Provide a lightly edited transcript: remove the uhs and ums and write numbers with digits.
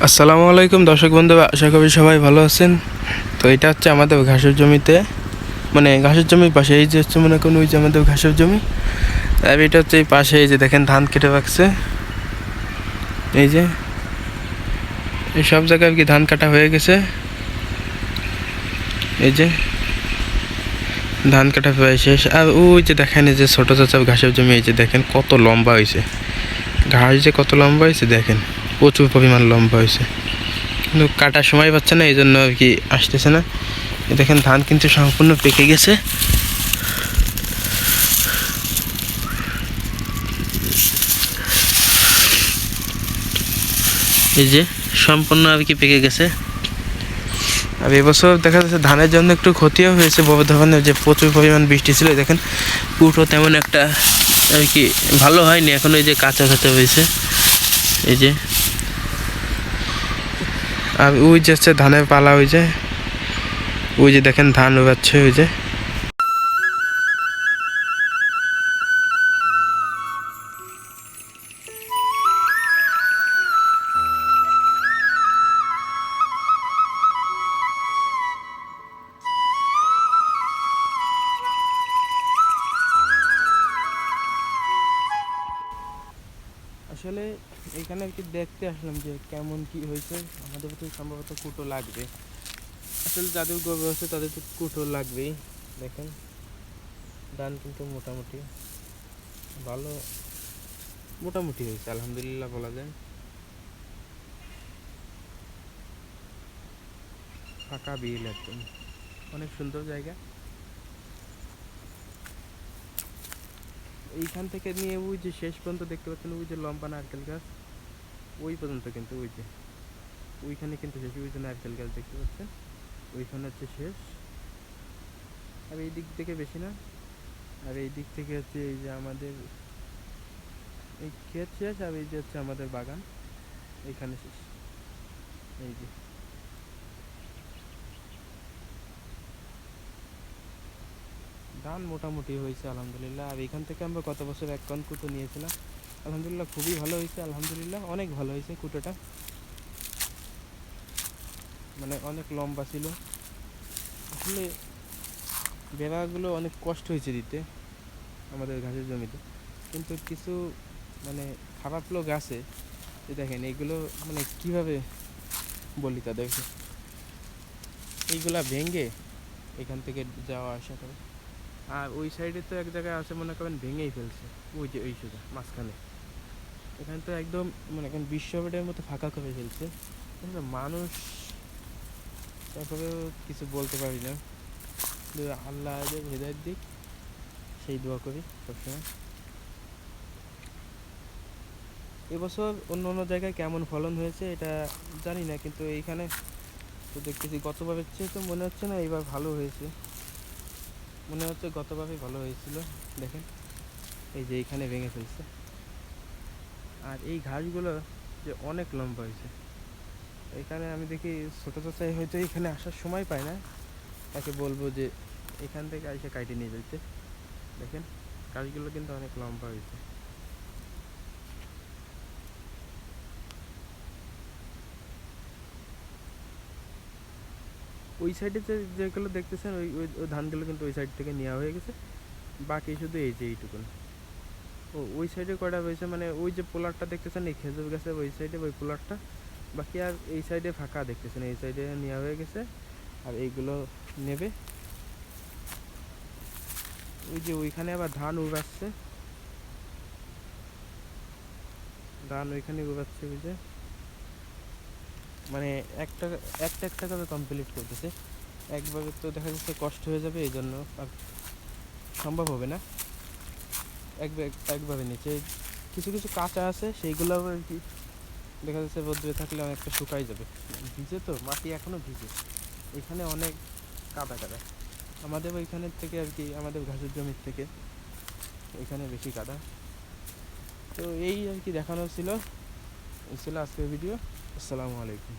আসসালামু আলাইকুম দর্শক বন্ধু, আশা করি সবাই ভালো আছেন। তো এটা হচ্ছে আমাদের ঘাসের জমিতে, মানে ঘাসের জমির পাশে এই যে হচ্ছে মনে করুন ওই যে আমাদের ঘাসের জমি। আর এটা হচ্ছে এই পাশে এই যে দেখেন ধান কেটে রাখছে, এই যে এই সব জায়গায় কি ধান কাটা হয়ে গেছে। এই যে ধান কাটা প্রায় শেষ। আর ওই যে দেখেন এই যে ছোটো ছোটো ঘাসের জমি, এই যে দেখেন কত লম্বা হয়েছে ঘাস, যে কত লম্বা হয়েছে দেখেন, প্রচুর পরিমাণ লম্বা হয়েছে, কিন্তু কাটার সময় পাচ্ছে না, এই জন্য আর কি আসতেছে না। দেখেন ধান কিন্তু সম্পূর্ণ পেকে গেছে। এই যে সম্পূর্ণ আর কি পেকে গেছে। আর এবছর দেখা যাচ্ছে ধানের জন্য একটু ক্ষতিও হয়েছে বড় ধরনের, যে প্রচুর পরিমাণ বৃষ্টি ছিল। দেখেন কুটো তেমন একটা আর কি ভালো হয়নি, এখন এই যে কাঁচা কাঁচা হয়েছে। এই যে আর ওই যে হচ্ছে ধানের পালা, ওই যে দেখেন ধান উগাচ্ছে ওই যে। আসলে এখানে আর কি দেখতে আসলাম যে কেমন কি হয়েছে। আমাদের তো সম্ভবত কুটো লাগবে, আসলে যাদের গরু আছে তাদের তো কুটো লাগবেই। দেখেন ধান কিন্তু মোটামুটি ভালো, মোটামুটি হয়েছে আলহামদুলিল্লাহ বলা যায়। ফাঁকা বিল একদম, অনেক সুন্দর জায়গা। এইখান থেকে নিয়ে ওই যে শেষ পর্যন্ত দেখতে পাচ্ছেন, ওই যে লম্বা নারকেল গাছ ওই পর্যন্ত, কিন্তু ওই যে ওইখানে কিন্তু শেষ, ওই যে নারকেল গাছ দেখতে পাচ্ছেন ওইখানে হচ্ছে শেষ। আর এই দিক থেকে বেশি না, আর এই দিক থেকে হচ্ছে এই যে আমাদের এই ক্ষেত শেষ, আর এই যে হচ্ছে আমাদের বাগান এইখানে শেষ। এই যে ধান মোটামুটি হয়েছে আলহামদুলিল্লাহ। আর এখান থেকে আমরা গত বছর এক কন কুটো নিয়েছিলাম, আলহামদুলিল্লাহ খুবই ভালো হয়েছে, আলহামদুলিল্লাহ অনেক ভালো হয়েছে কুটোটা, মানে অনেক লম্বা ছিল। আসলে বেড়াগুলো অনেক কষ্ট হয়েছে দিতে আমাদের ঘাসের জমিতে, কিন্তু কিছু মানে খারাপ লোক আছে যে দেখেন এইগুলো মানে কিভাবে বলি তাদেরকে, এইগুলা ভেঙে এখান থেকে যাওয়া আসা করে। আর ওই সাইডে তো এক জায়গায় আছে মনে করেন ভেঙেই ফেলছে, ওই যে ওই সোজা মাঝখানে, এখানে তো একদম মনে করেন বিশ্ববেডের মতো ফাঁকা করে ফেলছে। আসলে মানুষ তারপরেও কিছু বলতে পারি না, কিন্তু আল্লাহ হেদায়েত দিক সেই দোয়া করি সবসময়। এবছর অন্য অন্য জায়গায় কেমন ফলন হয়েছে এটা জানি না, কিন্তু এইখানে তো দেখতেছি গতবারের চেয়ে তো মনে হচ্ছে না এইবার ভালো হয়েছে, মনে হচ্ছে গতবারই ভালো হয়েছিল। দেখেন এই যে এইখানে ভেঙে ফেলছে, আর এই ঘাসগুলো যে অনেক লম্বা হয়েছে। এখানে আমি দেখি ছোটো চাচাই হয়তো এখানে আসার সময় পায় না, তাকে বলবো যে এখান থেকে এসে কাইটে নিয়ে যেতে। দেখেন ঘাসগুলো কিন্তু অনেক লম্বা হয়েছে। ওই সাইডে যেগুলো দেখতেছেন ওই ওই ধানগুলো কিন্তু ওই সাইড থেকে নেওয়া হয়ে গেছে, বাকি শুধু এই যে এইটুকুন। ও ওই সাইডে কয়টা রয়েছে, মানে ওই যে পোলারটা দেখতেছেন এই খেজুর গাছের ওই সাইডে ওই পোলারটা, বাকি আর এই সাইডে ফাঁকা দেখতেছেন, এই সাইডে নেওয়া হয়ে গেছে। আর এইগুলো নেবে, ওই যে ওইখানে আবার ধান উগাচ্ছে, ধান ওইখানে উগাচ্ছে ওই যে, মানে একটা একটা একটা করে কমপ্লিট করতেছে একভাবে, তো দেখা যাচ্ছে কষ্ট হয়ে যাবে, এই জন্য আর সম্ভব হবে না একভাবে নিচে। কিছু কিছু কাঁচা আছে সেইগুলো আর কি দেখা যাচ্ছে রোদ্রে থাকলে অনেকটা শুকাই যাবে, ভিজে তো মাটি এখনো ভিজে, এখানে অনেক কাদা কাদা। আমাদের ওইখানের থেকে আর কি আমাদের ঘাসের জমির থেকে এখানে বেশি কাদা। তো এই আর কি দেখানো ছিল, এই ছিল আজকের ভিডিও। আসসালামু আলাইকুম।